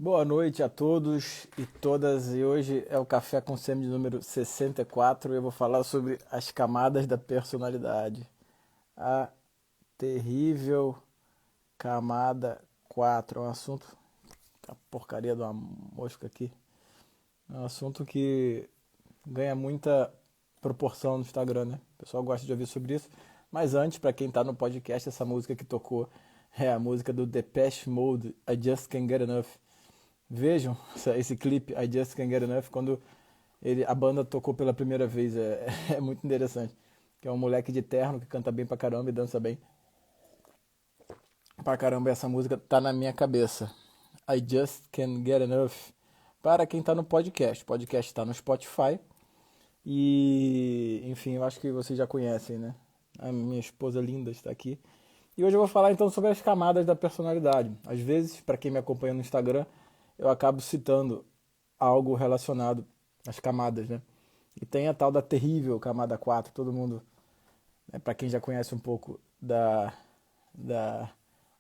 Boa noite a todos e todas, e hoje é o Café com Semi de número 64 e eu vou falar sobre as camadas da personalidade. A terrível camada 4 é um assunto, a porcaria de uma mosca aqui, é um assunto que ganha muita proporção no Instagram, né? O pessoal gosta de ouvir sobre isso, mas antes, para quem tá no podcast, essa música que tocou é a música do Depeche Mode, I Just Can't Get Enough. Vejam esse clipe, I Just Can't Get Enough, quando a banda tocou pela primeira vez. É muito interessante. Que é um moleque de terno que canta bem pra caramba e dança bem pra caramba. Essa música tá na minha cabeça. I Just Can't Get Enough. Para quem tá no podcast. O podcast tá no Spotify. E, enfim, eu acho que vocês já conhecem, né? A minha esposa linda está aqui. E hoje eu vou falar então sobre as camadas da personalidade. Às vezes, para quem me acompanha no Instagram, eu acabo citando algo relacionado às camadas, né? E tem a tal da terrível camada 4, todo mundo, né, para quem já conhece um pouco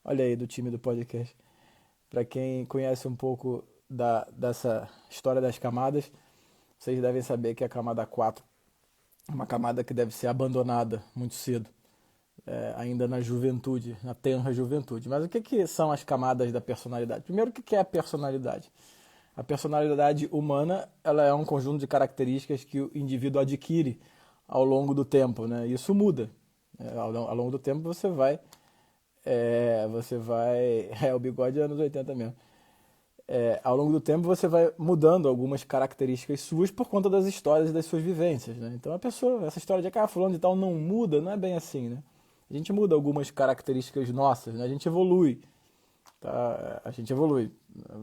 olha aí, do time do podcast, para quem conhece um pouco dessa história das camadas, vocês devem saber que a camada 4 é uma camada que deve ser abandonada muito cedo, ainda na juventude, na tenra juventude. Mas o que são as camadas da personalidade? Primeiro, o que é a personalidade? A personalidade humana, ela é um conjunto de características que o indivíduo adquire ao longo do tempo, né? Isso muda. Ao longo do tempo o bigode é anos 80 mesmo. Ao longo do tempo você vai mudando algumas características suas por conta das histórias e das suas vivências, né? Então essa história de que fulano de tal não muda, não é bem assim, né? A gente muda algumas características nossas, né? A gente evolui, tá? A gente evolui.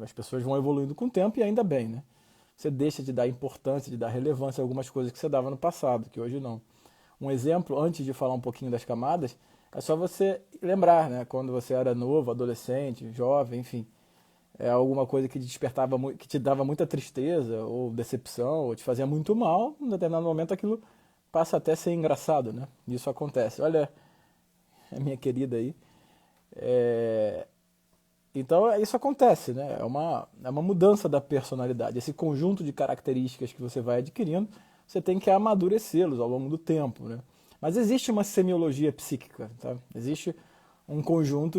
As pessoas vão evoluindo com o tempo e ainda bem, né? Você deixa de dar importância, de dar relevância a algumas coisas que você dava no passado, que hoje não. Um exemplo, antes de falar um pouquinho das camadas, é só você lembrar, né? Quando você era novo, adolescente, jovem, enfim, alguma coisa que te despertava, que te dava muita tristeza ou decepção ou te fazia muito mal, em determinado momento aquilo passa até a ser engraçado, né? Isso acontece. Olha, a minha querida aí. Então isso acontece, né? É uma mudança da personalidade. Esse conjunto de características que você vai adquirindo, você tem que amadurecê-los ao longo do tempo, né? Mas existe uma semiologia psíquica, tá? Existe um conjunto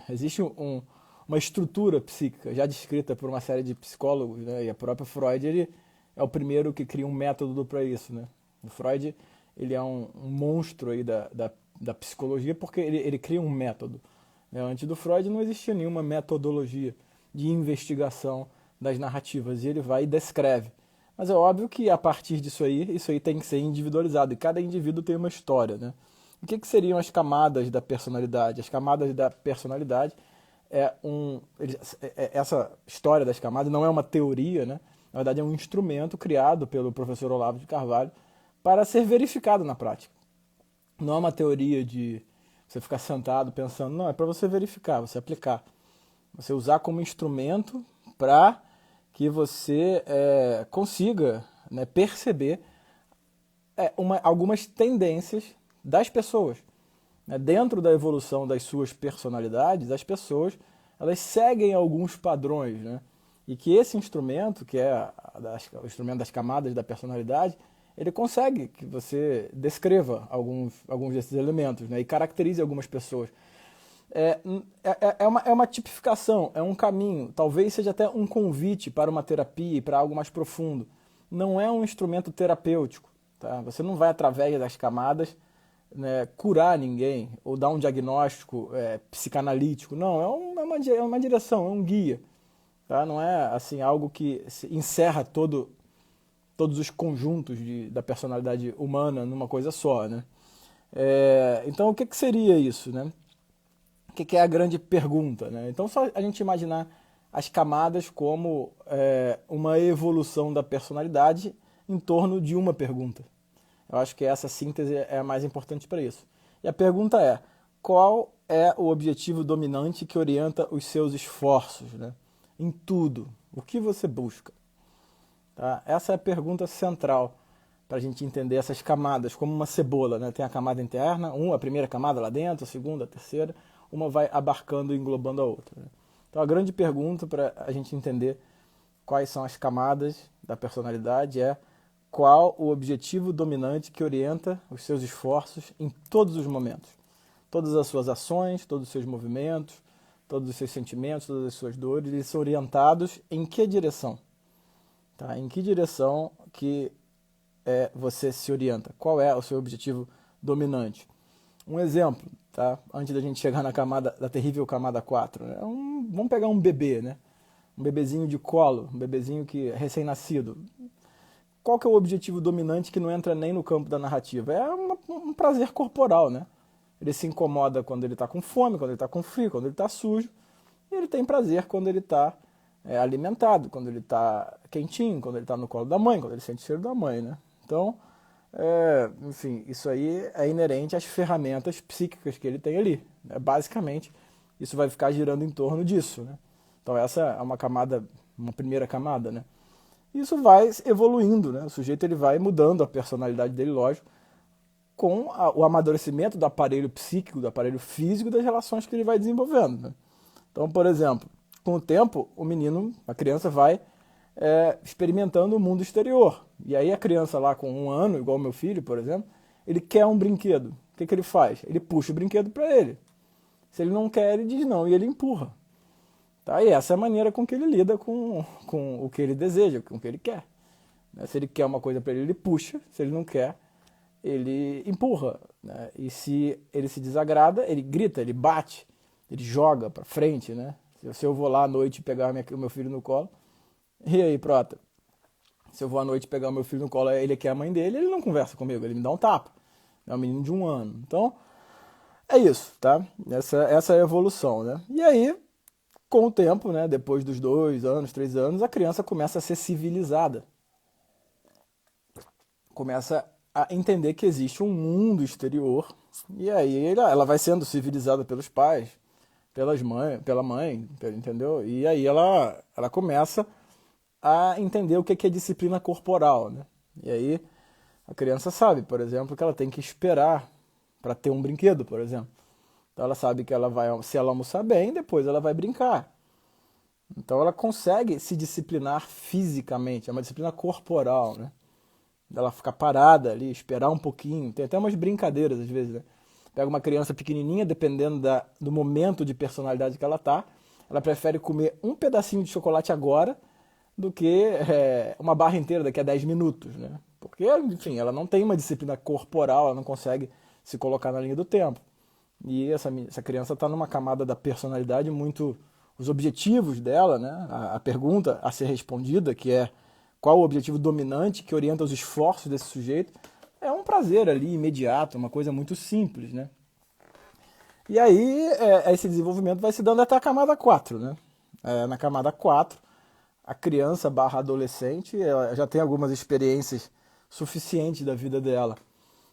existe uma estrutura psíquica já descrita por uma série de psicólogos, né? E a própria Freud, ele é o primeiro que cria um método para isso, né? O Freud, ele é um monstro aí da psicologia porque ele cria um método. Antes do Freud não existia nenhuma metodologia de investigação das narrativas, e ele vai e descreve. Mas é óbvio que a partir disso aí, isso aí tem que ser individualizado, e cada indivíduo tem uma história, né? O que seriam as camadas da personalidade? As camadas da personalidade essa história das camadas não é uma teoria, né? Na verdade é um instrumento criado pelo professor Olavo de Carvalho para ser verificado na prática. Não é uma teoria de você ficar sentado pensando, não, é para você verificar, você aplicar. Você usar como instrumento para que você consiga, né, perceber algumas tendências das pessoas. Né? Dentro da evolução das suas personalidades, as pessoas elas seguem alguns padrões. Né? E que esse instrumento, que é o instrumento das camadas da personalidade, ele consegue que você descreva alguns desses elementos, né? E caracterize algumas pessoas. É uma tipificação, é um caminho, talvez seja até um convite para uma terapia e para algo mais profundo. Não é um instrumento terapêutico. Tá? Você não vai, através das camadas, né, curar ninguém ou dar um diagnóstico psicanalítico. Não, é uma direção, é um guia. Tá? Não é assim algo que encerra todos os conjuntos da personalidade humana numa coisa só, né? Então, o que seria isso, né? O que é a grande pergunta, né? Então, só a gente imaginar as camadas como uma evolução da personalidade em torno de uma pergunta. Eu acho que essa síntese é a mais importante para isso. E a pergunta é, qual é o objetivo dominante que orienta os seus esforços, né? Em tudo. O que você busca? Tá? Essa é a pergunta central para a gente entender essas camadas, como uma cebola. Né? Tem a camada interna, a primeira camada lá dentro, a segunda, a terceira, uma vai abarcando e englobando a outra. Né? Então a grande pergunta para a gente entender quais são as camadas da personalidade é: qual o objetivo dominante que orienta os seus esforços em todos os momentos? Todas as suas ações, todos os seus movimentos, todos os seus sentimentos, todas as suas dores, eles são orientados em que direção? Tá? Em que direção que você se orienta? Qual é o seu objetivo dominante? Um exemplo, tá? Antes da gente chegar da terrível camada 4, né? Vamos pegar um bebê, né? Um bebezinho de colo, um bebezinho que é recém-nascido. Qual que é o objetivo dominante que não entra nem no campo da narrativa? É um prazer corporal, né? Ele se incomoda quando ele está com fome, quando ele está com frio, quando ele está sujo. E ele tem prazer quando ele está alimentado, quando ele está quentinho, quando ele está no colo da mãe, quando ele sente o cheiro da mãe, né? Então, enfim, isso aí é inerente às ferramentas psíquicas que ele tem ali, né? Basicamente, isso vai ficar girando em torno disso, né? Então essa é uma primeira camada, né? Isso vai evoluindo, né? O sujeito ele vai mudando a personalidade dele, lógico, com o amadurecimento do aparelho psíquico, do aparelho físico, das relações que ele vai desenvolvendo, né? Então, por exemplo, com o tempo, a criança vai experimentando o mundo exterior. E aí a criança lá com 1 ano, igual o meu filho, por exemplo, ele quer um brinquedo. O que ele faz? Ele puxa o brinquedo para ele. Se ele não quer, ele diz não e ele empurra. Tá? E essa é a maneira com que ele lida com o que ele deseja, com o que ele quer. Se ele quer uma coisa para ele, ele puxa. Se ele não quer, ele empurra. Né? E se ele se desagrada, ele grita, ele bate, ele joga para frente. Né? Se eu vou lá à noite pegar o meu filho no colo, e aí, prota? Se eu vou à noite pegar o meu filho no colo, ele quer a mãe dele, ele não conversa comigo, ele me dá um tapa. É um menino de 1 ano. Então, é isso, tá? Essa é a evolução, né? E aí, com o tempo, né, depois dos 2 anos, 3 anos, a criança começa a ser civilizada. Começa a entender que existe um mundo exterior. E aí ela vai sendo civilizada pelos pais, pela mãe, entendeu? E aí ela começa a entender o que é disciplina corporal, né? E aí a criança sabe, por exemplo, que ela tem que esperar para ter um brinquedo, por exemplo. Então ela sabe que se ela almoçar bem, depois ela vai brincar. Então ela consegue se disciplinar fisicamente, é uma disciplina corporal, né? Ela ficar parada ali, esperar um pouquinho. Tem até umas brincadeiras às vezes, né? Pega uma criança pequenininha, dependendo do momento de personalidade que ela ela prefere comer um pedacinho de chocolate agora do que uma barra inteira daqui a 10 minutos, né? Porque, enfim, ela não tem uma disciplina corporal, ela não consegue se colocar na linha do tempo. E essa criança está numa camada da personalidade muito... Os objetivos dela, né? A pergunta a ser respondida, que é qual o objetivo dominante que orienta os esforços desse sujeito, é um prazer ali, imediato, uma coisa muito simples, né? E aí, esse desenvolvimento vai se dando até a camada 4, né? Na camada 4, a criança / adolescente, ela já tem algumas experiências suficientes da vida dela,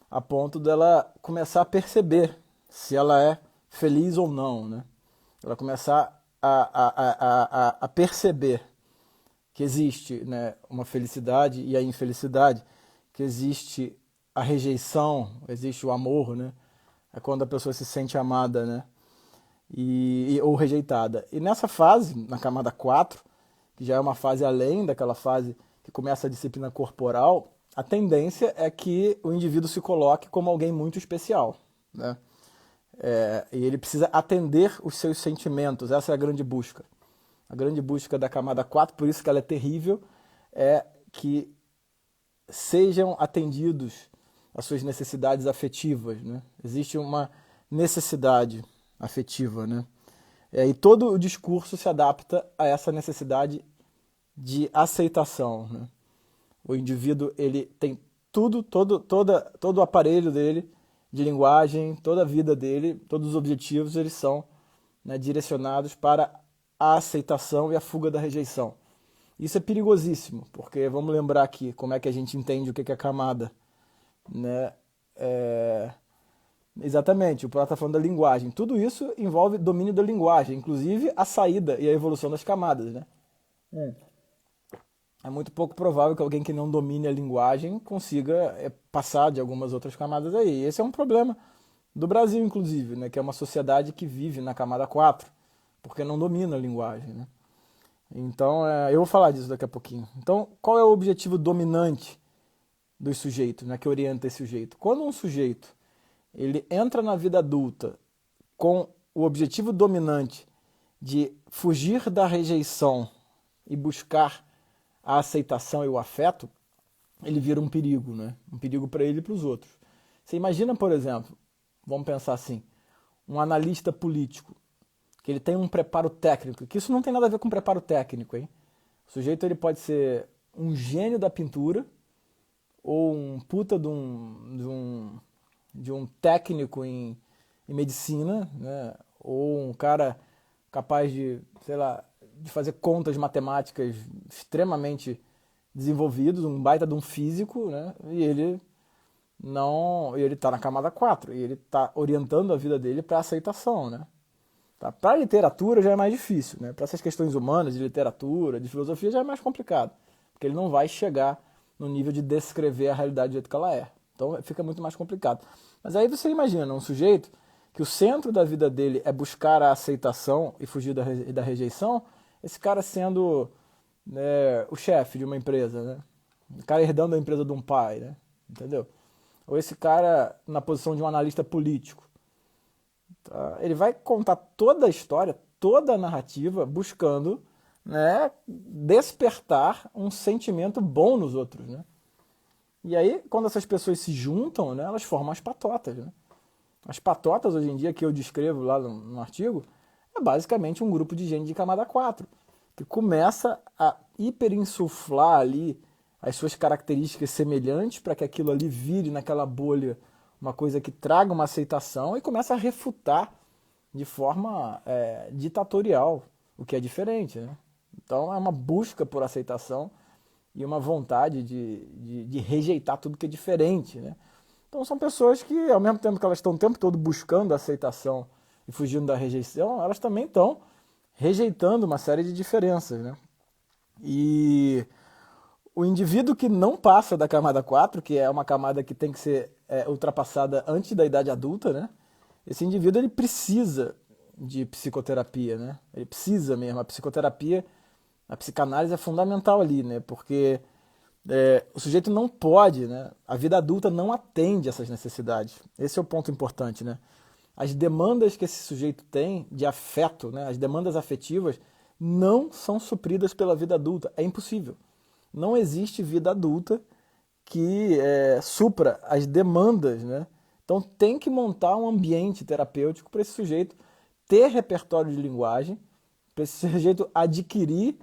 a ponto dela começar a perceber se ela é feliz ou não, né? Ela começar a perceber que existe, né, uma felicidade e a infelicidade, que existe a rejeição, existe o amor, né? É quando a pessoa se sente amada, né? Ou rejeitada. E nessa fase, na camada 4, que já é uma fase além daquela fase que começa a disciplina corporal, a tendência é que o indivíduo se coloque como alguém muito especial, né? E ele precisa atender os seus sentimentos, essa é a grande busca. A grande busca da camada 4, por isso que ela é terrível, é que sejam atendidos as suas necessidades afetivas, né? Existe uma necessidade afetiva, né? E todo o discurso se adapta a essa necessidade de aceitação, né? O indivíduo ele tem todo o aparelho dele de linguagem, toda a vida dele, todos os objetivos eles são, né, direcionados para a aceitação e a fuga da rejeição. Isso é perigosíssimo, porque vamos lembrar aqui como é que a gente entende o que é camada, né? Exatamente, o Pró está falando da linguagem. Tudo isso envolve domínio da linguagem, inclusive a saída e a evolução das camadas, né? É muito pouco provável que alguém que não domine a linguagem consiga passar de algumas outras camadas aí. E esse é um problema do Brasil, inclusive, né? Que é uma sociedade que vive na camada 4, porque não domina a linguagem, né? Então, eu vou falar disso daqui a pouquinho. Então, qual é o objetivo dominante do sujeito, né, que orienta esse sujeito? Quando um sujeito ele entra na vida adulta com o objetivo dominante de fugir da rejeição e buscar a aceitação e o afeto, ele vira um perigo, né? Um perigo para ele e para os outros. Você imagina, por exemplo, vamos pensar assim, um analista político, que ele tem um preparo técnico, que isso não tem nada a ver com preparo técnico, hein? O sujeito ele pode ser um gênio da pintura ou um puta de um técnico em medicina, né? Ou um cara capaz de, sei lá, de fazer contas matemáticas extremamente desenvolvidos, um baita de um físico, né? E ele está na camada 4, e ele está orientando a vida dele para aceitação, né? Tá? Para a literatura já é mais difícil, né? Para essas questões humanas, de literatura, de filosofia, já é mais complicado, porque ele não vai chegar no nível de descrever a realidade do jeito que ela é. Então fica muito mais complicado. Mas aí você imagina um sujeito que o centro da vida dele é buscar a aceitação e fugir da rejeição, esse cara sendo, né, o chefe de uma empresa, né? O cara herdando a empresa de um pai, né? Entendeu? Ou esse cara na posição de um analista político. Tá? Ele vai contar toda a história, toda a narrativa, buscando, né, despertar um sentimento bom nos outros, né? E aí, quando essas pessoas se juntam, né, elas formam as patotas, né? As patotas, hoje em dia, que eu descrevo lá no artigo, é basicamente um grupo de gente de camada 4, que começa a hiperinsuflar ali as suas características semelhantes para que aquilo ali vire naquela bolha uma coisa que traga uma aceitação e começa a refutar de forma ditatorial o que é diferente, né? Então é uma busca por aceitação e uma vontade de rejeitar tudo que é diferente, né? Então são pessoas que, ao mesmo tempo que elas estão o tempo todo buscando a aceitação e fugindo da rejeição, elas também estão rejeitando uma série de diferenças, né? E o indivíduo que não passa da camada 4, que é uma camada que tem que ser ultrapassada antes da idade adulta, né? Esse indivíduo ele precisa de psicoterapia, né? Ele precisa mesmo. A psicoterapia, a psicanálise é fundamental ali, né? Porque o sujeito não pode, né? A vida adulta não atende essas necessidades. Esse é o ponto importante, né? As demandas que esse sujeito tem de afeto, né? As demandas afetivas não são supridas pela vida adulta. É impossível. Não existe vida adulta que supra as demandas, né? Então tem que montar um ambiente terapêutico para esse sujeito ter repertório de linguagem, para esse sujeito adquirir,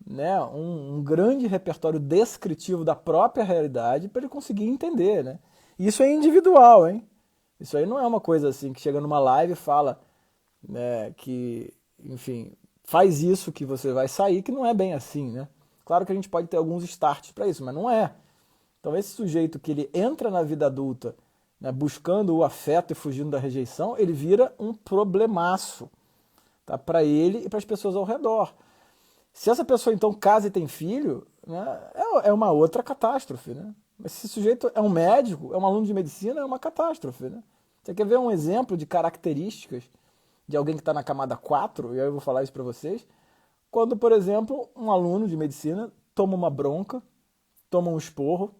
né, um grande repertório descritivo da própria realidade para ele conseguir entender, né? Isso é individual, hein? Isso aí não é uma coisa assim que chega numa live e fala, né, que, enfim, faz isso que você vai sair, que não é bem assim, né? Claro que a gente pode ter alguns starts para isso, mas não é. Então esse sujeito que ele entra na vida adulta, né, buscando o afeto e fugindo da rejeição, ele vira um problemaço, tá? Para ele e para as pessoas ao redor. Se essa pessoa então casa e tem filho, né, é uma outra catástrofe, né? Mas se esse sujeito é um médico, é um aluno de medicina, é uma catástrofe, né? Você quer ver um exemplo de características de alguém que está na camada 4, e aí eu vou falar isso para vocês, quando, por exemplo, um aluno de medicina toma uma bronca, toma um esporro,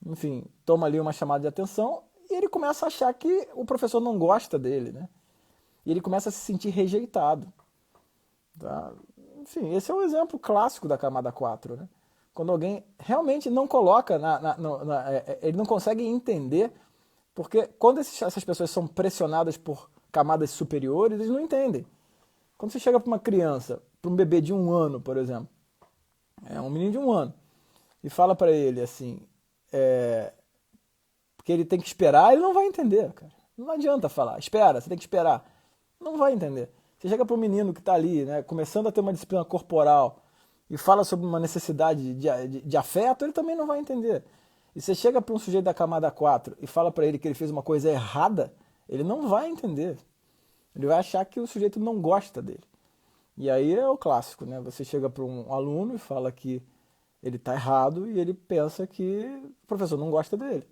enfim, toma ali uma chamada de atenção, e ele começa a achar que o professor não gosta dele, né? E ele começa a se sentir rejeitado, tá? Enfim, esse é um exemplo clássico da camada 4, né? Quando alguém realmente não coloca, ele não consegue entender, porque quando essas pessoas são pressionadas por camadas superiores, eles não entendem. Quando você chega para uma criança, para um bebê de 1 ano, por exemplo, um menino de 1 ano, e fala para ele assim, porque ele tem que esperar, ele não vai entender, cara. Não adianta falar, espera, você tem que esperar. Não vai entender. Você chega para um menino que está ali, né, começando a ter uma disciplina corporal e fala sobre uma necessidade de afeto, ele também não vai entender. E você chega para um sujeito da camada 4 e fala para ele que ele fez uma coisa errada, ele não vai entender. Ele vai achar que o sujeito não gosta dele. E aí é o clássico, né? Você chega para um aluno e fala que ele está errado e ele pensa que o professor não gosta dele.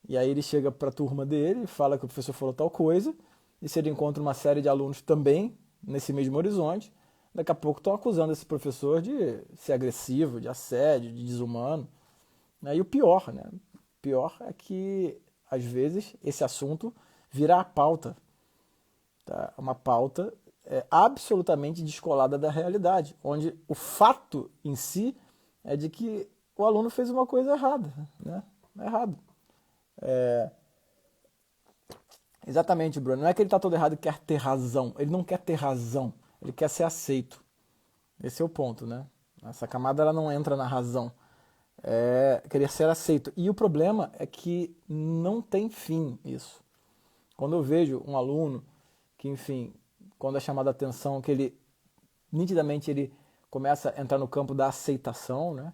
E aí ele chega para a turma dele e fala que o professor falou tal coisa, e se ele encontra uma série de alunos também nesse mesmo horizonte, daqui a pouco estão acusando esse professor de ser agressivo, de assédio, de desumano. E o pior, né? O pior é que, às vezes, esse assunto vira a pauta. Tá? Uma pauta absolutamente descolada da realidade, onde o fato em si é de que o aluno fez uma coisa errada. Né? É errado. Exatamente, Bruno. Não é que ele está todo errado e quer ter razão. Ele não quer ter razão. Ele quer ser aceito. Esse é o ponto, né? Essa camada ela não entra na razão. É querer ser aceito. E o problema é que não tem fim isso. Quando eu vejo um aluno que, enfim, quando é chamado a atenção, que ele, nitidamente, ele começa a entrar no campo da aceitação, né?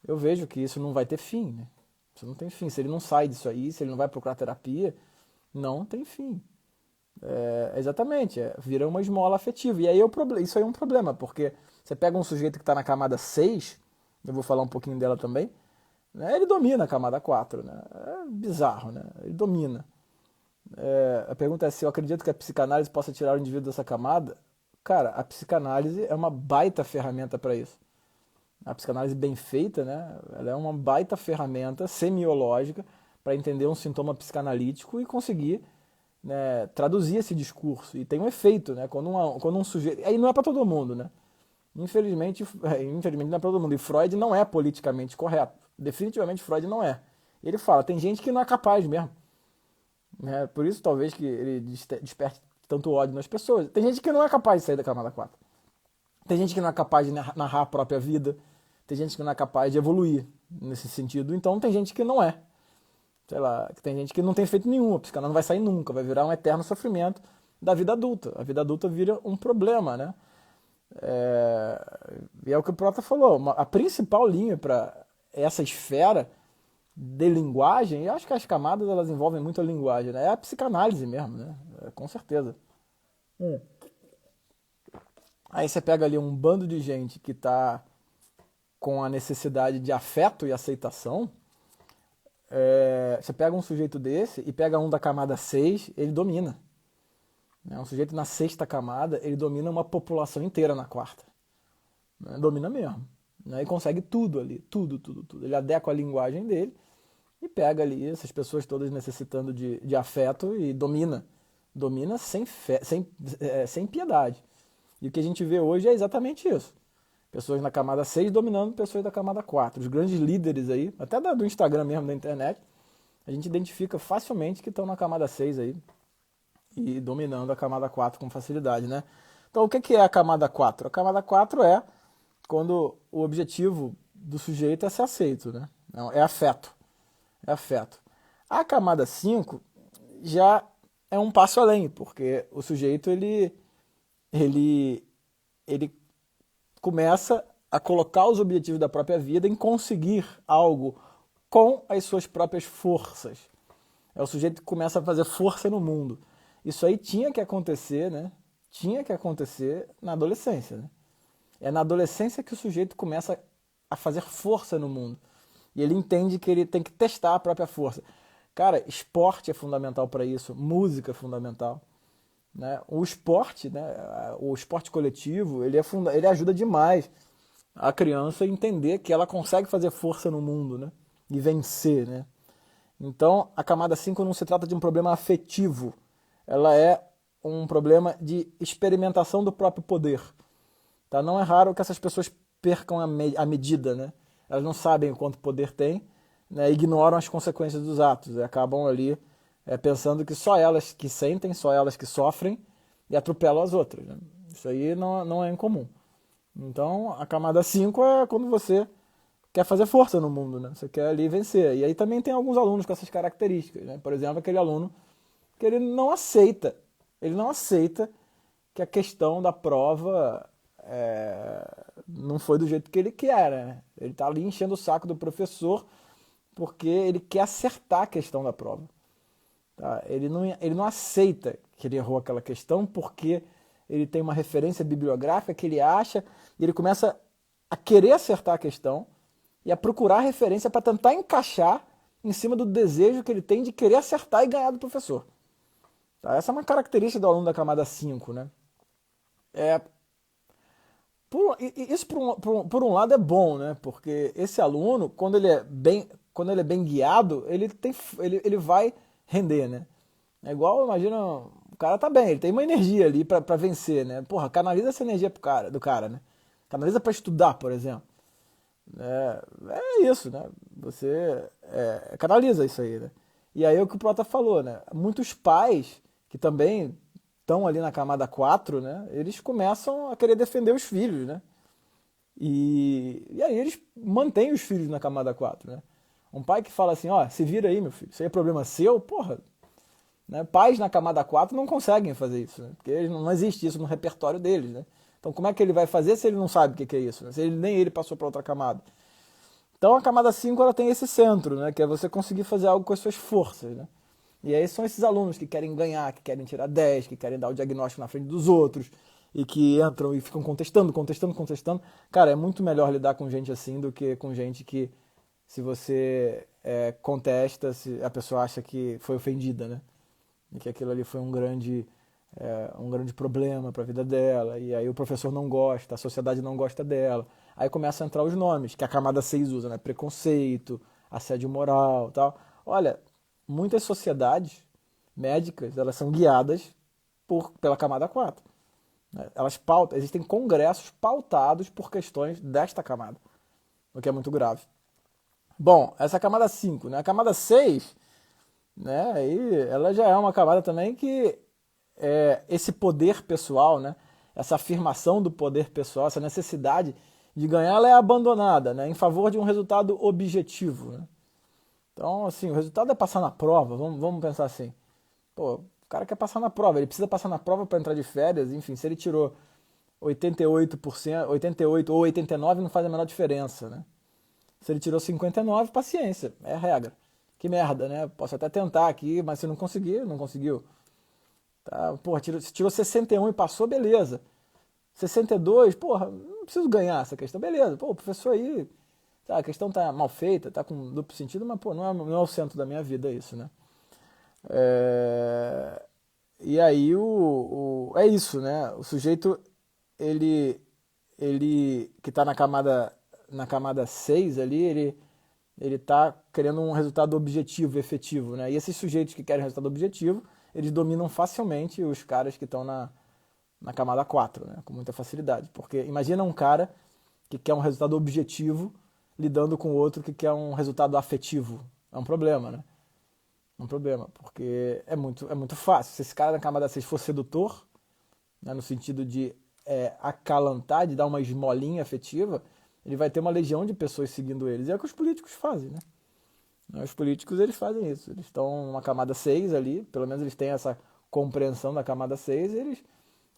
Eu vejo que isso não vai ter fim, né? Isso não tem fim. Se ele não sai disso aí, se ele não vai procurar terapia, não tem fim. Exatamente, vira uma esmola afetiva. E aí isso aí é um problema, porque você pega um sujeito que está na camada 6, eu vou falar um pouquinho dela também, né, ele domina a camada 4, né? É bizarro, né? Ele domina. A pergunta é se eu acredito que a psicanálise possa tirar o indivíduo dessa camada. Cara, a psicanálise é uma baita ferramenta para isso. A psicanálise bem feita, né? Ela é uma baita ferramenta semiológica para entender um sintoma psicanalítico e conseguir, né, traduzir esse discurso. E tem um efeito, né? Quando um sujeito... Aí não é para todo mundo, né? Infelizmente não é para todo mundo. E Freud não é politicamente correto. Definitivamente Freud não é. Ele fala, tem gente que não é capaz mesmo. Né? Por isso talvez que ele desperte tanto ódio nas pessoas. Tem gente que não é capaz de sair da camada 4. Tem gente que não é capaz de narrar a própria vida. Tem gente que não é capaz de evoluir nesse sentido. Então tem gente que não é. Sei lá, tem gente que não tem feito nenhum. A psicanálise não vai sair nunca. Vai virar um eterno sofrimento da vida adulta. A vida adulta vira um problema, né? E é o que o Prota falou. A principal linha para essa esfera de linguagem, e acho que as camadas elas envolvem muito a linguagem, né? É a psicanálise mesmo, né? Com certeza. Aí você pega ali um bando de gente que está com a necessidade de afeto e aceitação. Você pega um sujeito desse e pega um da camada 6, ele domina. Um sujeito na 6ª camada, ele domina uma população inteira na 4ª. Né? Domina mesmo. Né? E consegue tudo ali, tudo. Ele adequa a linguagem dele e pega ali essas pessoas todas necessitando de afeto e domina. Domina sem piedade. E o que a gente vê hoje é exatamente isso. Pessoas na camada 6 dominando pessoas da camada 4. Os grandes líderes aí, até do Instagram mesmo, da internet, a gente identifica facilmente que estão na camada 6 aí e dominando a camada 4 com facilidade, né? Então, o que é a camada 4? A camada 4 é quando o objetivo do sujeito é ser aceito, né? É afeto. É afeto. A camada 5 já é um passo além, porque o sujeito ele começa a colocar os objetivos da própria vida em conseguir algo com as suas próprias forças. É o sujeito que começa a fazer força no mundo. Isso aí tinha que acontecer, né? Tinha que acontecer na adolescência, né? É na adolescência que o sujeito começa a fazer força no mundo. E ele entende que ele tem que testar a própria força. Cara, esporte é fundamental para isso, música é fundamental. Né? O esporte, né? O esporte coletivo, ele ajuda demais a criança a entender que ela consegue fazer força no mundo, né? E vencer, né? Então, a camada 5 não se trata de um problema afetivo, ela é um problema de experimentação do próprio poder. Tá? Não é raro que essas pessoas percam a medida, né? Elas não sabem o quanto poder tem, né? Ignoram as consequências dos atos, acabam ali pensando que só elas que sentem, só elas que sofrem e atropelam as outras. Né? Isso aí não é incomum. Então, a camada 5 é quando você quer fazer força no mundo, né? Você quer ali vencer. E aí também tem alguns alunos com essas características. Né? Por exemplo, aquele aluno que ele não aceita que a questão da prova não foi do jeito que ele quer. Né? Ele está ali enchendo o saco do professor porque ele quer acertar a questão da prova. Tá? Ele não aceita que ele errou aquela questão porque ele tem uma referência bibliográfica que ele acha e ele começa a querer acertar a questão e a procurar referência para tentar encaixar em cima do desejo que ele tem de querer acertar e ganhar do professor. Tá? Essa é uma característica do aluno da camada 5, né? É, isso por um lado é bom, né? Porque esse aluno, quando ele é bem guiado, ele vai render, né? É igual, imagina, o cara tá bem, ele tem uma energia ali pra vencer, né? Porra, canaliza essa energia do cara, né? Canaliza pra estudar, por exemplo. É isso, né? Você canaliza isso aí, né? E aí é o que o Prota falou, né? Muitos pais que também estão ali na camada 4, né? Eles começam a querer defender os filhos, né? E aí eles mantêm os filhos na camada 4, né? Um pai que fala assim, ó, se vira aí, meu filho, isso aí é problema seu, porra, né? Pais na camada 4 não conseguem fazer isso, né? Porque não existe isso no repertório deles, né? Então como é que ele vai fazer se ele não sabe o que é isso, né? Se nem ele passou para outra camada. Então a camada 5 ela tem esse centro, né? Que é você conseguir fazer algo com as suas forças, né? E aí são esses alunos que querem ganhar, que querem tirar 10, que querem dar o diagnóstico na frente dos outros, e que entram e ficam contestando. Cara, é muito melhor lidar com gente assim do que com gente que, se você contesta, se a pessoa acha que foi ofendida, né? E que aquilo ali foi um grande problema para a vida dela, e aí o professor não gosta, a sociedade não gosta dela. Aí começam a entrar os nomes que a camada 6 usa, né? Preconceito, assédio moral, tal. Olha, muitas sociedades médicas, elas são guiadas pela camada 4, né? Existem congressos pautados por questões desta camada, o que é muito grave. Bom, essa é a camada 5, né? A camada 6, né? Aí ela já é uma camada também que esse poder pessoal, né? Essa afirmação do poder pessoal, essa necessidade de ganhar, ela é abandonada, né? Em favor de um resultado objetivo, né? Então, assim, o resultado é passar na prova, vamos pensar assim. Pô, o cara quer passar na prova, ele precisa passar na prova para entrar de férias, enfim, se ele tirou 88%, 88 ou 89 não faz a menor diferença, né? Se ele tirou 59, paciência, é a regra. Que merda, né? Posso até tentar aqui, mas se não conseguir, não conseguiu. Tá? Porra, tirou 61 e passou, beleza. 62, porra, não preciso ganhar essa questão, beleza. Pô, o professor aí, tá, a questão tá mal feita, tá com duplo sentido, mas pô, não é o centro da minha vida isso, né? É, E aí é isso, né? O sujeito, ele, ele que está na camada 6 ali, ele está querendo um resultado objetivo, efetivo, né? E esses sujeitos que querem resultado objetivo, eles dominam facilmente os caras que estão na camada 4, né? Com muita facilidade. Porque imagina um cara que quer um resultado objetivo lidando com outro que quer um resultado afetivo. É um problema, né? É um problema, porque é muito fácil. Se esse cara na camada 6 for sedutor, né, no sentido de acalantar, de dar uma esmolinha afetiva, ele vai ter uma legião de pessoas seguindo eles. E é o que os políticos fazem, né? Os políticos, eles fazem isso. Eles estão numa camada 6 ali, pelo menos eles têm essa compreensão da camada 6 e eles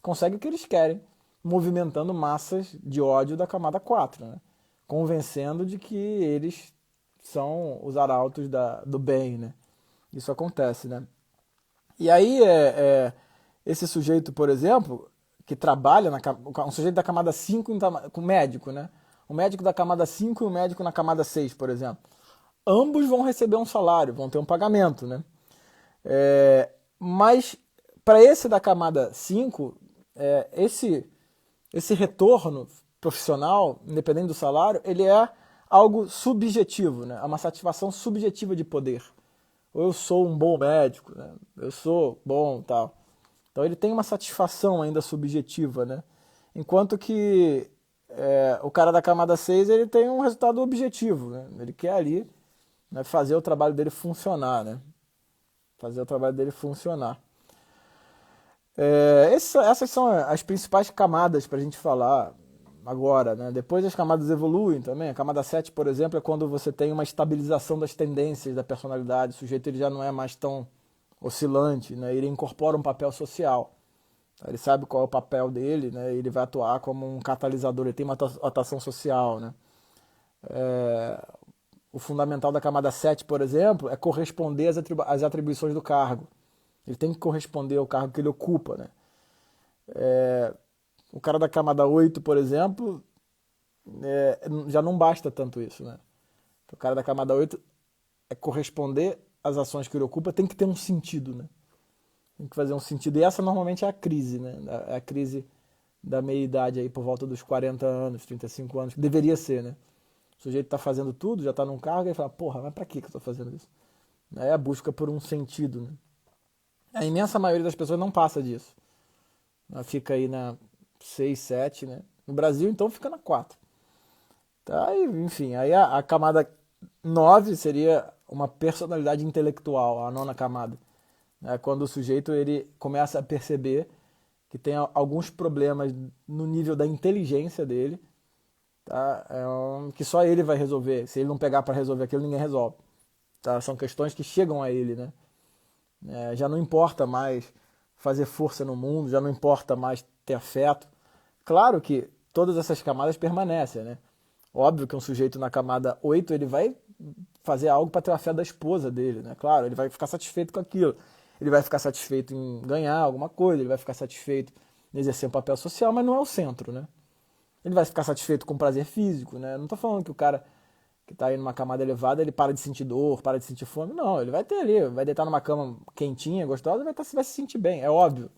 conseguem o que eles querem, movimentando massas de ódio da camada 4, né? Convencendo de que eles são os arautos do bem, né? Isso acontece, né? E aí, esse sujeito, por exemplo, que trabalha, um sujeito da camada 5 com médico, né? Um médico da camada 5 e um médico na camada 6, por exemplo. Ambos vão receber um salário, vão ter um pagamento, né? Mas, para esse da camada 5, esse retorno profissional, independente do salário, ele é algo subjetivo, né? É uma satisfação subjetiva de poder. Ou eu sou um bom médico, né? Eu sou bom, tal. Então ele tem uma satisfação ainda subjetiva, né? Enquanto que o cara da camada 6 ele tem um resultado objetivo, né? Ele quer ali, né, fazer o trabalho dele funcionar, né? Fazer o trabalho dele funcionar. Essas são as principais camadas para a gente falar agora, né? Depois as camadas evoluem também. A camada 7, por exemplo, é quando você tem uma estabilização das tendências da personalidade. O sujeito ele já não é mais tão oscilante, né? Ele incorpora um papel social. Ele sabe qual é o papel dele, né? Ele vai atuar como um catalisador, ele tem uma atuação social, né? O fundamental da camada 7, por exemplo, é corresponder às atribuições do cargo. Ele tem que corresponder ao cargo que ele ocupa, né? O cara da camada 8, por exemplo, já não basta tanto isso, né? O cara da camada 8 é corresponder às ações que ele ocupa, tem que ter um sentido, né? Tem que fazer um sentido. E essa normalmente é a crise, né? É a crise da meia-idade aí por volta dos 40 anos, 35 anos, que deveria ser, né? O sujeito está fazendo tudo, já está num cargo e fala, porra, mas pra que eu estou fazendo isso? É a busca por um sentido, né? A imensa maioria das pessoas não passa disso. Ela fica aí na 6, 7, né? No Brasil, então, fica na 4. Tá? E, enfim, aí a camada 9 seria uma personalidade intelectual, a nona camada. É quando o sujeito ele começa a perceber que tem alguns problemas no nível da inteligência dele, tá? Que só ele vai resolver. Se ele não pegar para resolver aquilo, ninguém resolve. Tá? São questões que chegam a ele, né? Já não importa mais fazer força no mundo, já não importa mais ter afeto. Claro que todas essas camadas permanecem, né? Óbvio que um sujeito na camada 8 ele vai fazer algo para ter o afeto da esposa dele, né? Claro, ele vai ficar satisfeito com aquilo. Ele vai ficar satisfeito em ganhar alguma coisa, ele vai ficar satisfeito em exercer um papel social, mas não é o centro, né? Ele vai ficar satisfeito com prazer físico, né? Não tô falando que o cara que está aí numa camada elevada, ele para de sentir dor, para de sentir fome. Não, ele vai ter ali, vai deitar numa cama quentinha, gostosa, vai se sentir bem, é óbvio.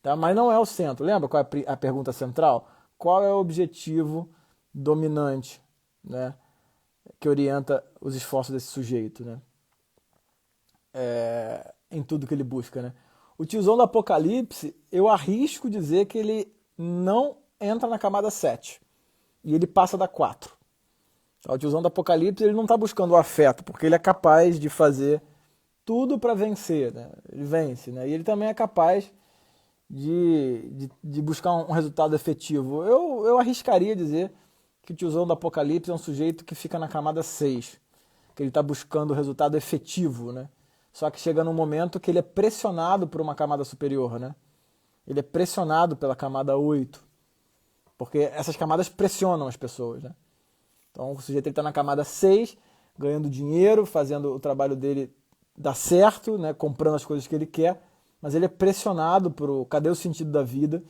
Tá? Mas não é o centro. Lembra qual é a pergunta central? Qual é o objetivo dominante, né, que orienta os esforços desse sujeito, né? Em tudo que ele busca, né? O tiozão do Apocalipse, eu arrisco dizer que ele não entra na camada 7 e ele passa da 4. O tiozão do Apocalipse ele não está buscando o afeto, porque ele é capaz de fazer tudo para vencer, né? Ele vence, né? E ele também é capaz de buscar um resultado efetivo. Eu arriscaria dizer que o tiozão do Apocalipse é um sujeito que fica na camada 6, que ele está buscando o resultado efetivo, né? Só que chega num momento que ele é pressionado por uma camada superior, né? Ele é pressionado pela camada 8, porque essas camadas pressionam as pessoas, né? Então o sujeito está na camada 6, ganhando dinheiro, fazendo o trabalho dele dar certo, né? Comprando as coisas que ele quer, mas ele é pressionado por cadê o sentido da vida,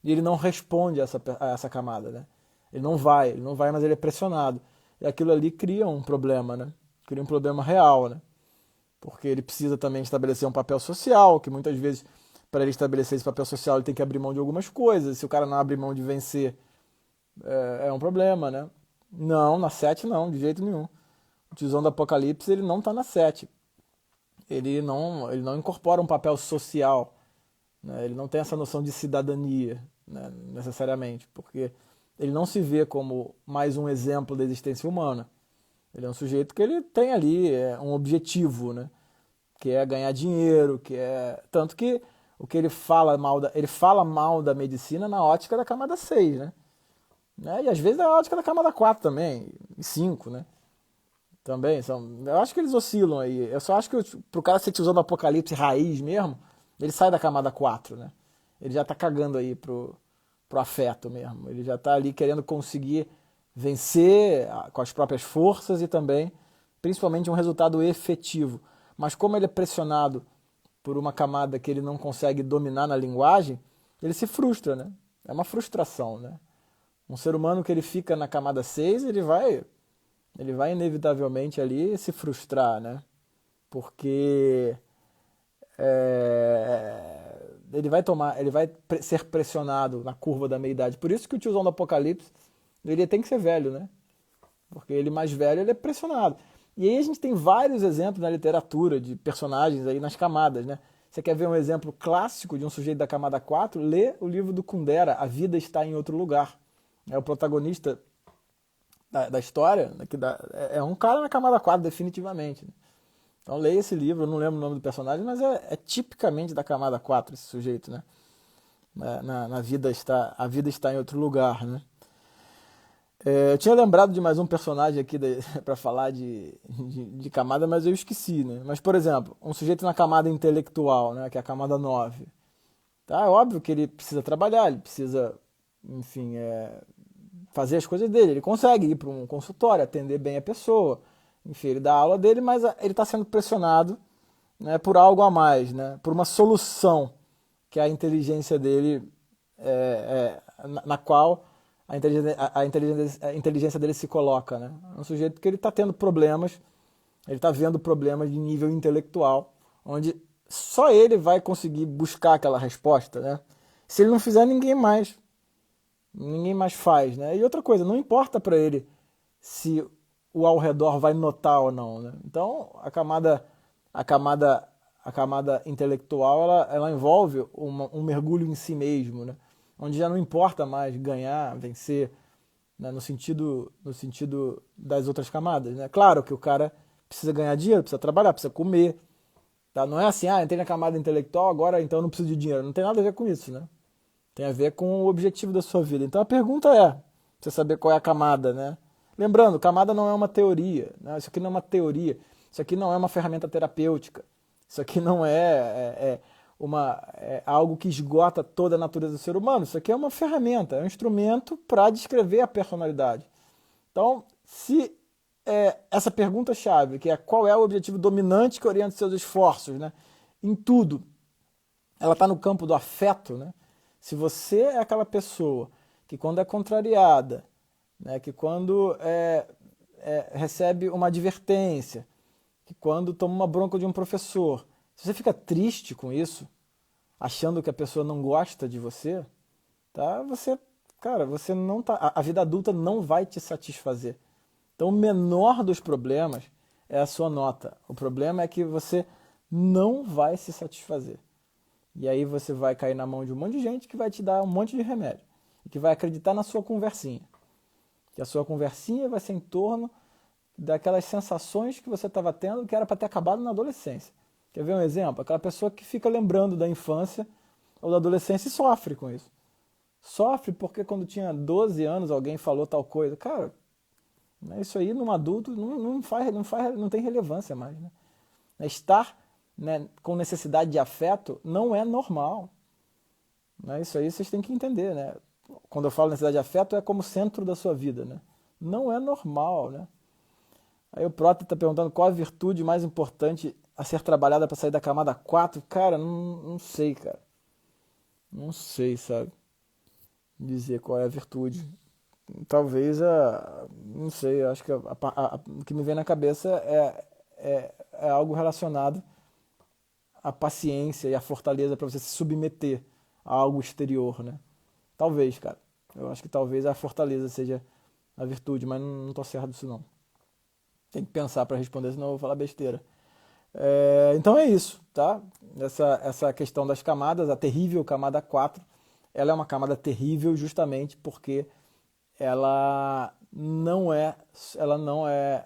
e ele não responde a essa camada, né? Ele não vai, mas ele é pressionado. E aquilo ali cria um problema, né? Cria um problema real, né? Porque ele precisa também estabelecer um papel social, que muitas vezes, para ele estabelecer esse papel social, ele tem que abrir mão de algumas coisas. Se o cara não abre mão de vencer, é um problema, né? Não, na 7 não, de jeito nenhum. O tiozão do Apocalipse, ele não está na 7. Ele não incorpora um papel social, né? Ele não tem essa noção de cidadania, né? Necessariamente, porque ele não se vê como mais um exemplo da existência humana. Ele é um sujeito que ele tem ali um objetivo, né? Que é ganhar dinheiro, tanto que o que ele fala mal da medicina na ótica da camada 6, né? E às vezes na ótica da camada 4 também, e 5, né? Também eu acho que eles oscilam aí. Eu só acho que pro cara ser usando o Apocalipse raiz mesmo, ele sai da camada 4, né? Ele já tá cagando aí pro afeto mesmo. Ele já tá ali querendo conseguir vencer com as próprias forças e também, principalmente, um resultado efetivo. Mas como ele é pressionado por uma camada que ele não consegue dominar na linguagem, ele se frustra, né? É uma frustração, né? Um ser humano que ele fica na camada 6, ele vai inevitavelmente ali se frustrar, né? Porque ele vai ser pressionado na curva da meia-idade. Por isso que o tiozão do Apocalipse, ele tem que ser velho, né? Porque ele mais velho, ele é pressionado. E aí a gente tem vários exemplos na literatura de personagens aí nas camadas, né? Você quer ver um exemplo clássico de um sujeito da camada 4? Lê o livro do Kundera, A Vida Está em Outro Lugar. O protagonista da história é um cara na camada 4, definitivamente. Então leia esse livro, eu não lembro o nome do personagem, mas é tipicamente da camada 4 esse sujeito, né? A vida está em outro lugar, né? Eu tinha lembrado de mais um personagem aqui para falar de camada, mas eu esqueci, né? Mas, por exemplo, um sujeito na camada intelectual, né? Que é a camada 9. Tá? É óbvio que ele precisa trabalhar, ele precisa, enfim, fazer as coisas dele. Ele consegue ir para um consultório, atender bem a pessoa. Enfim, ele dá a aula dele, mas ele está sendo pressionado, né, por algo a mais, né? Por uma solução que a inteligência dele, na qual a inteligência dele se coloca, né? É um sujeito que ele está tendo problemas, ele está vendo problemas de nível intelectual, onde só ele vai conseguir buscar aquela resposta, né? Se ele não fizer, ninguém mais. Ninguém mais faz, né? E outra coisa, não importa para ele se o ao redor vai notar ou não, né? Então, a camada, a camada intelectual, ela envolve um mergulho em si mesmo, né? Onde já não importa mais ganhar, vencer, né? No sentido das outras camadas, né? Claro que o cara precisa ganhar dinheiro, precisa trabalhar, precisa comer, tá? Não é assim, entrei na camada intelectual, agora então eu não preciso de dinheiro. Não tem nada a ver com isso, né? Tem a ver com o objetivo da sua vida. Então a pergunta é, você saber qual é a camada, né? Lembrando, camada não é uma teoria, né? Isso aqui não é uma teoria, isso aqui não é uma ferramenta terapêutica, isso aqui não é algo que esgota toda a natureza do ser humano, isso aqui é uma ferramenta, é um instrumento para descrever a personalidade. Então, se essa pergunta-chave, que é qual é o objetivo dominante que orienta os seus esforços, né? Em tudo, ela está no campo do afeto, né? Se você é aquela pessoa que quando é contrariada, né, que quando recebe uma advertência, que quando toma uma bronca de um professor, se você fica triste com isso, achando que a pessoa não gosta de você, tá? Você não tá, a vida adulta não vai te satisfazer. Então, o menor dos problemas é a sua nota. O problema é que você não vai se satisfazer. E aí você vai cair na mão de um monte de gente que vai te dar um monte de remédio. E que vai acreditar na sua conversinha. Que a sua conversinha vai ser em torno daquelas sensações que você estava tendo que era para ter acabado na adolescência. Quer ver um exemplo? Aquela pessoa que fica lembrando da infância ou da adolescência e sofre com isso. Sofre porque quando tinha 12 anos alguém falou tal coisa. Cara, isso aí num adulto não tem relevância mais. Né? Estar, né, com necessidade de afeto não é normal. Né? Isso aí vocês têm que entender. Né? Quando eu falo necessidade de afeto é como centro da sua vida. Né? Não é normal. Né? Aí o Prota está perguntando qual a virtude mais importante a ser trabalhada para sair da camada 4. Cara, não sei, cara. Não sei, sabe? Dizer qual é a virtude. Talvez não sei, acho que o que me vem na cabeça é algo relacionado à paciência e à fortaleza para você se submeter a algo exterior, né? Talvez, cara. Eu acho que talvez a fortaleza seja a virtude, mas não tô certo disso não. Tem que pensar para responder, senão eu vou falar besteira. Então é isso, tá? Essa questão das camadas, a terrível camada 4, ela é uma camada terrível justamente porque ela não é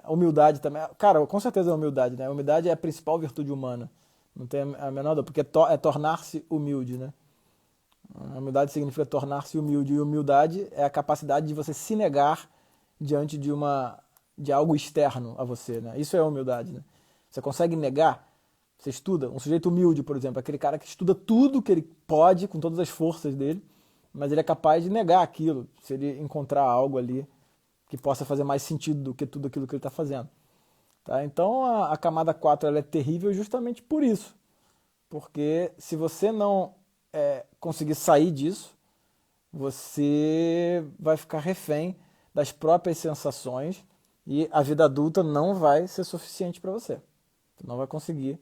humildade também. Cara, com certeza é humildade, né? A humildade é a principal virtude humana. Não tem a menor dúvida, porque é tornar-se humilde, né? A humildade significa tornar-se humilde e humildade é a capacidade de você se negar diante de algo externo a você, né? Isso é humildade, né? Você consegue negar? Você estuda, um sujeito humilde, por exemplo, aquele cara que estuda tudo que ele pode com todas as forças dele, mas ele é capaz de negar aquilo, se ele encontrar algo ali que possa fazer mais sentido do que tudo aquilo que ele está fazendo. Tá? Então a camada 4 ela é terrível justamente por isso. Porque se você não conseguir sair disso, você vai ficar refém das próprias sensações e a vida adulta não vai ser suficiente para você. Você não vai conseguir,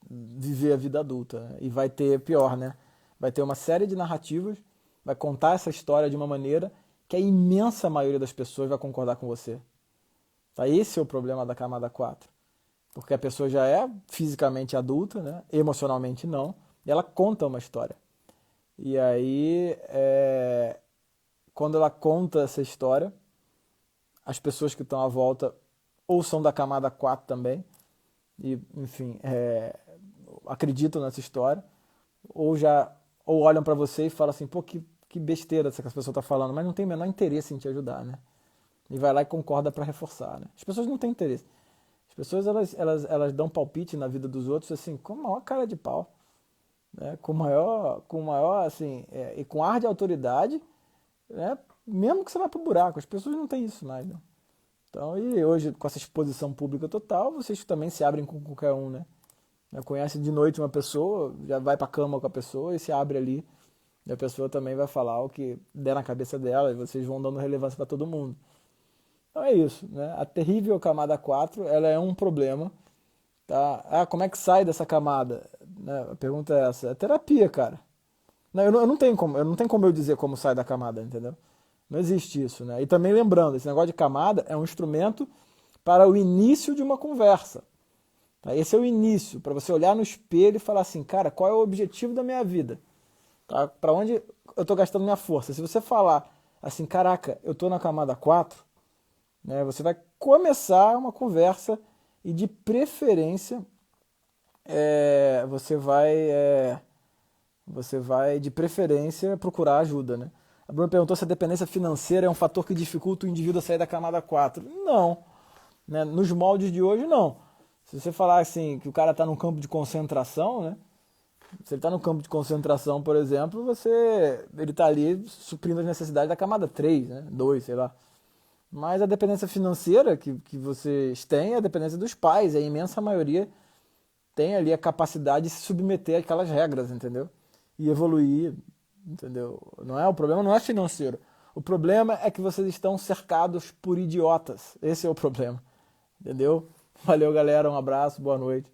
viver a vida adulta. Né? E vai ter, pior, né? Vai ter uma série de narrativas, vai contar essa história de uma maneira que a imensa maioria das pessoas vai concordar com você. Tá? Esse é o problema da camada 4. Porque a pessoa já é fisicamente adulta, né? Emocionalmente não, e ela conta uma história. E aí, quando ela conta essa história, as pessoas que estão à volta ou são da camada 4 também, e, enfim, acreditam nessa história, ou olham para você e falam assim, pô, que besteira essa que essa pessoa está falando, mas não tem o menor interesse em te ajudar, né? E vai lá e concorda para reforçar, né? As pessoas não têm interesse. As pessoas, elas dão palpite na vida dos outros, assim, com a maior cara de pau, né? Com maior, assim, e com ar de autoridade, né? Mesmo que você vá pro buraco, as pessoas não têm isso mais, né? Então, e hoje, com essa exposição pública total, vocês também se abrem com qualquer um, né? Conhece de noite uma pessoa, já vai pra cama com a pessoa e se abre ali. E a pessoa também vai falar o que der na cabeça dela e vocês vão dando relevância para todo mundo. Então é isso, né? A terrível camada 4, ela é um problema Tá? Ah, como é que sai dessa camada? Né, a pergunta é essa. É terapia, cara. Não, eu não tenho como eu dizer como sai da camada, entendeu? Não existe isso, né? E também lembrando, esse negócio de camada é um instrumento para o início de uma conversa. Tá? Esse é o início, para você olhar no espelho e falar assim, cara, qual é o objetivo da minha vida? Tá? Para onde eu estou gastando minha força? Se você falar assim, caraca, eu estou na camada 4, né, você vai começar uma conversa e de preferência você vai de preferência procurar ajuda, né? A Bruna perguntou se a dependência financeira é um fator que dificulta o indivíduo a sair da camada 4. Não, né? Nos moldes de hoje, não. Se você falar assim que o cara está num campo de concentração, né? Se ele está no campo de concentração, por exemplo, ele está ali suprindo as necessidades da camada 3, né? 2, sei lá. Mas a dependência financeira que vocês têm é a dependência dos pais. A imensa maioria tem ali a capacidade de se submeter àquelas regras, entendeu? E evoluir, entendeu? O problema não é financeiro. O problema é que vocês estão cercados por idiotas. Esse é o problema, entendeu? Valeu, galera. Um abraço, boa noite.